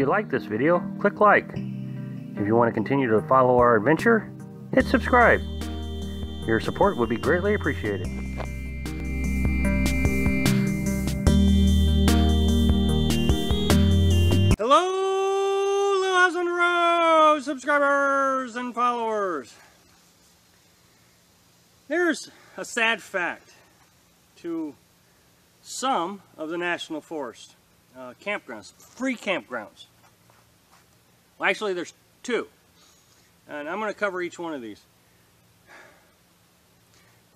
you like this video, click like. If you want to continue to follow our adventure, hit subscribe. Your support would be greatly appreciated. Hello, Little House on the Road subscribers and followers. There's a sad fact to some of the National Forest campgrounds, free campgrounds. Well, actually there's two, and I'm going to cover each one of these.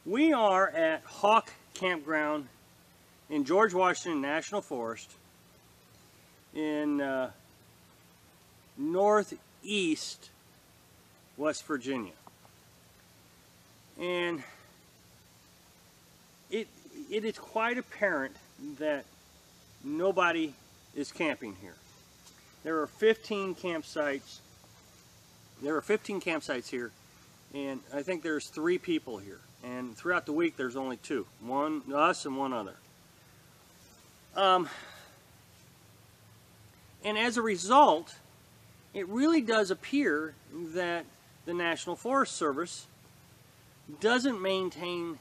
We are at Hawk Campground in George Washington National Forest in northeast West Virginia, and it is quite apparent that nobody is camping here. There are 15 campsites. There are 15 campsites here, and I think there's 3 people here. And throughout the week, there's only 2. One, us, and one other. And as a result, it really does appear that the National Forest Service doesn't maintain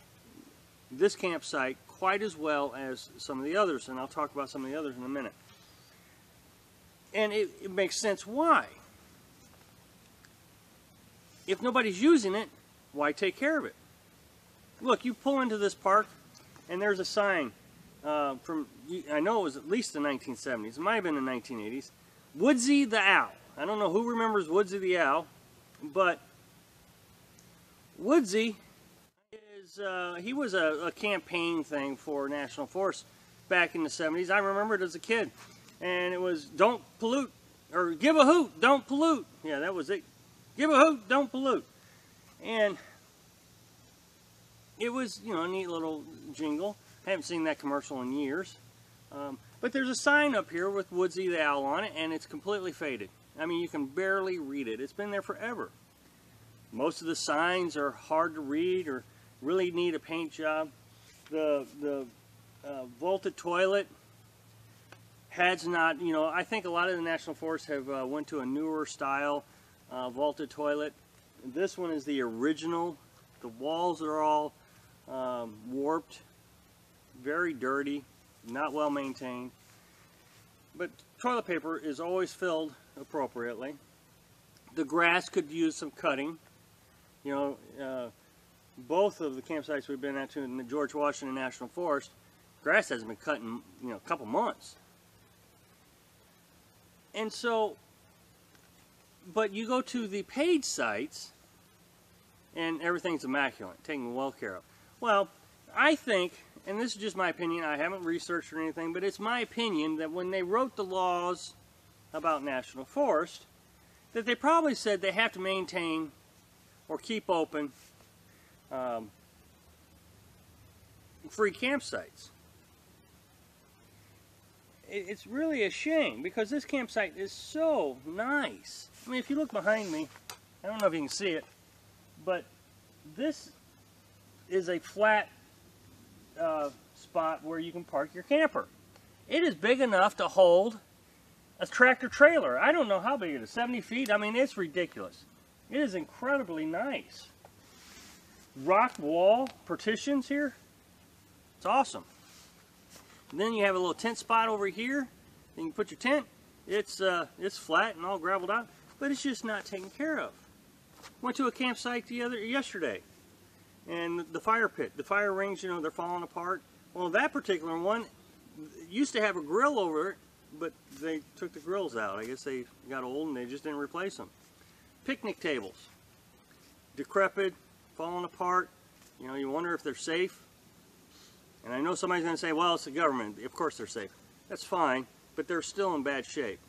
this campsite quite as well as some of the others, and I'll talk about some of the others in a minute. And it makes sense why. If nobody's using it, why take care of it? Look, you pull into this park, and there's a sign from, I know it was at least the 1970s, it might have been the 1980s, Woodsy the Owl. I don't know who remembers Woodsy the Owl, but Woodsy is, he was a campaign thing for National Forest back in the 70s. I remember it as a kid, and it was don't pollute, or give a hoot, don't pollute. Yeah, that was it. Give a hoot, don't pollute. And it was, you know, a neat little jingle. I haven't seen that commercial in years. But there's a sign up here with Woodsy the Owl on it, and it's completely faded. I mean, you can barely read it. It's been there forever. Most of the signs are hard to read or really need a paint job. The vaulted toilet has not, you know, I think a lot of the National Forests have went to a newer style vaulted toilet. This one is the original. The walls are all warped, very dirty, not well maintained. But toilet paper is always filled appropriately. The grass could use some cutting. You know, both of the campsites we've been at to in the George Washington National Forest, grass hasn't been cut in, you know, a couple months. And so, but you go to the paid sites, and everything's immaculate, taken well care of. Well, I think, and this is just my opinion, I haven't researched or anything, but it's my opinion that when they wrote the laws about National Forest, that they probably said they have to maintain or keep open free campsites. It's really a shame, because this campsite is so nice. I mean, if you look behind me, I don't know if you can see it, but this is a flat spot where you can park your camper. It is big enough to hold a tractor trailer. I don't know how big it is, 70 feet? I mean, it's ridiculous. It is incredibly nice. Rock wall partitions here. It's awesome. And then you have a little tent spot over here. Then you put your tent. It's flat and all graveled out, but it's just not taken care of. Went to a campsite yesterday, and the fire pit, the fire rings, you know, they're falling apart. Well, that particular one used to have a grill over it, but they took the grills out. I guess they got old and they just didn't replace them. Picnic tables, decrepit, falling apart. You know, you wonder if they're safe. And I know somebody's going to say, well, it's the government. Of course they're safe. That's fine, but they're still in bad shape.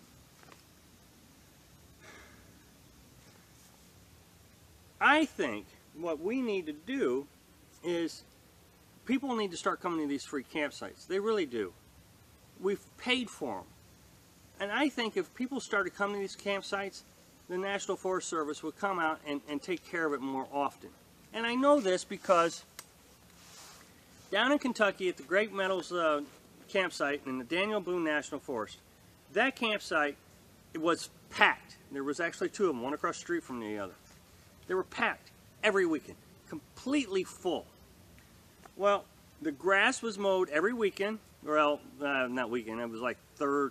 I think what we need to do is people need to start coming to these free campsites. They really do. We've paid for them. And I think if people started coming to these campsites, the National Forest Service would come out and take care of it more often. And I know this because down in Kentucky at the Great Meadows campsite in the Daniel Boone National Forest, that campsite it was packed. There was actually two of them, one across the street from the other. They were packed every weekend, completely full. Well, the grass was mowed every weekend. Well, not weekend, it was like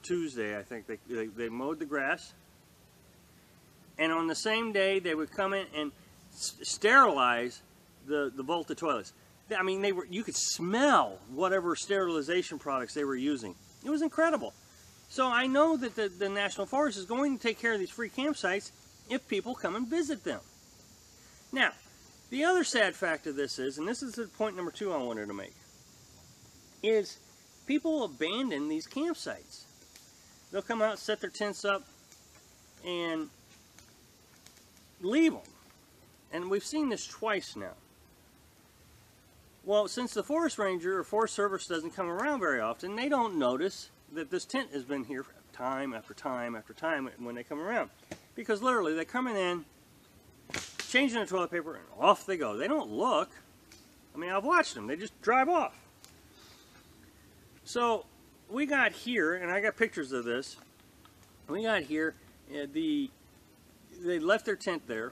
Tuesday, I think. They mowed the grass. And on the same day, they would come in and sterilize the Volta toilets. I mean, you could smell whatever sterilization products they were using. It was incredible. So I know that the National Forest is going to take care of these free campsites if people come and visit them. Now, the other sad fact of this is, and this is the point number 2 I wanted to make, is people abandon these campsites. They'll come out, set their tents up, and leave them. And we've seen this twice now. Well, since the Forest Ranger or Forest Service doesn't come around very often, they don't notice that this tent has been here time after time after time when they come around. Because literally, they're coming in, changing the toilet paper, and off they go. They don't look. I mean, I've watched them. They just drive off. So, we got here, and I got pictures of this. We got here, they left their tent there.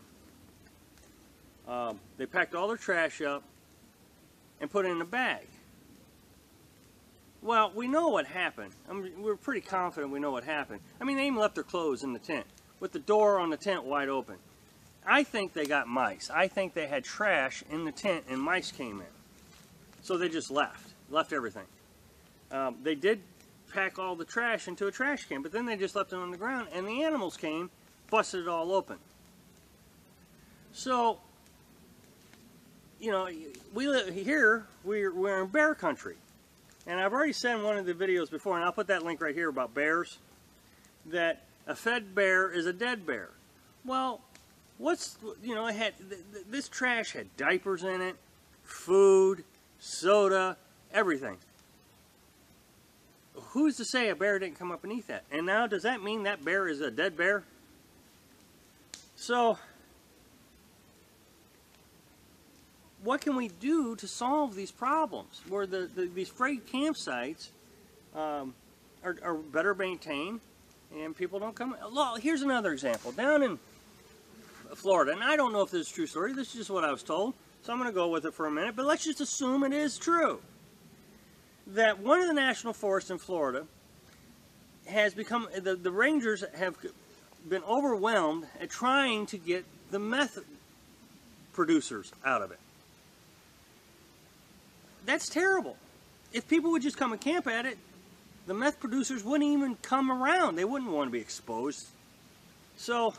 They packed all their trash up and put it in a bag. Well, we know what happened. I mean, we're pretty confident we know what happened. I mean, they even left their clothes in the tent with the door on the tent wide open. I think they got mice. I think they had trash in the tent and mice came in. So they just left everything. They did pack all the trash into a trash can, but then they just left it on the ground and the animals came, busted it all open. So, you know, we live here, we're in bear country. And I've already said in one of the videos before, and I'll put that link right here about bears, that a fed bear is a dead bear. Well, this trash had diapers in it, food, soda, everything. Who's to say a bear didn't come up and eat that? And now, does that mean that bear is a dead bear? So, what can we do to solve these problems where these free campsites are better maintained and people don't come? Well, here's another example. Down in Florida, and I don't know if this is a true story, this is just what I was told, so I'm going to go with it for a minute, but let's just assume it is true. That one of the national forests in Florida has become, the rangers have been overwhelmed at trying to get the meth producers out of it. That's terrible. If people would just come and camp at it, the meth producers wouldn't even come around. They wouldn't want to be exposed. So,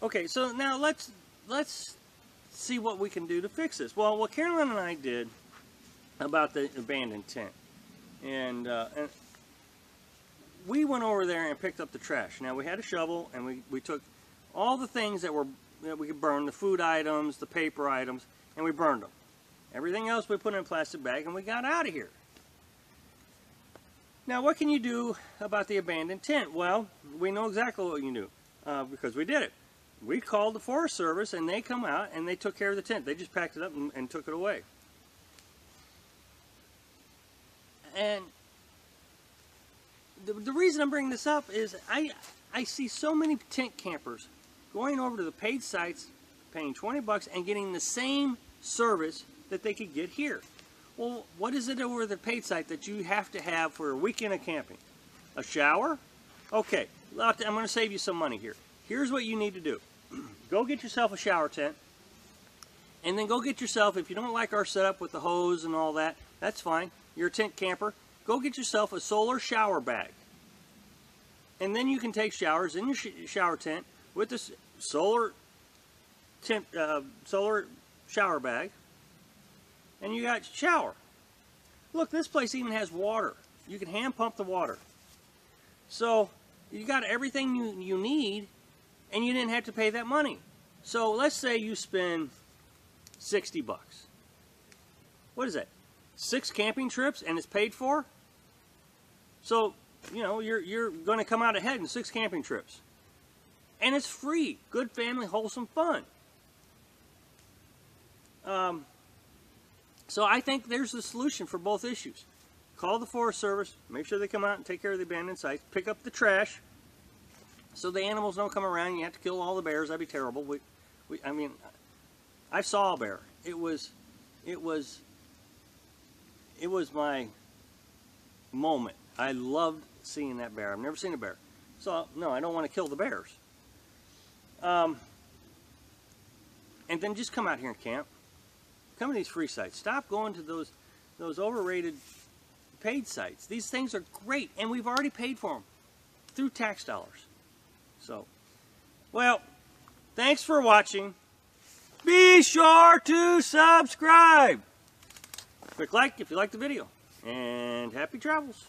okay, so now let's see what we can do to fix this. Well, what Carolyn and I did about the abandoned tent, and we went over there and picked up the trash. Now, we had a shovel, and we took all the things that we could burn, the food items, the paper items, and we burned them. Everything else we put in a plastic bag and we got out of here. Now, what can you do about the abandoned tent? Well, we know exactly what you can do because we did it. We called the Forest Service and they come out and they took care of the tent. They just packed it up and took it away. And the reason I'm bringing this up is I see so many tent campers going over to the paid sites, paying 20 bucks and getting the same service that they could get here. Well, what is it over the paid site that you have to have for a weekend of camping? A shower? Okay, I'm going to save you some money here. Here's what you need to do. Go get yourself a shower tent, and then go get yourself, if you don't like our setup with the hose and all that, that's fine. You're a tent camper. Go get yourself a solar shower bag. And then you can take showers in your shower tent with this solar shower bag. And you got shower. Look, this place even has water. You can hand pump the water. So you got everything you need, and you didn't have to pay that money. So let's say you spend 60 bucks. What is that? 6 camping trips and it's paid for? So, you know, you're going to come out ahead in 6 camping trips. And it's free. Good family, wholesome fun. So I think there's the solution for both issues. Call the Forest Service, make sure they come out and take care of the abandoned sites, pick up the trash, so the animals don't come around. You have to kill all the bears. That'd be terrible. I mean, I saw a bear. It was my moment. I loved seeing that bear. I've never seen a bear. So, no, I don't want to kill the bears. And then just come out here and camp. Come to these free sites. Stop going to those overrated paid sites. These things are great, and we've already paid for them through tax dollars. So, well, thanks for watching. Be sure to subscribe. Quick like if you like the video. And happy travels.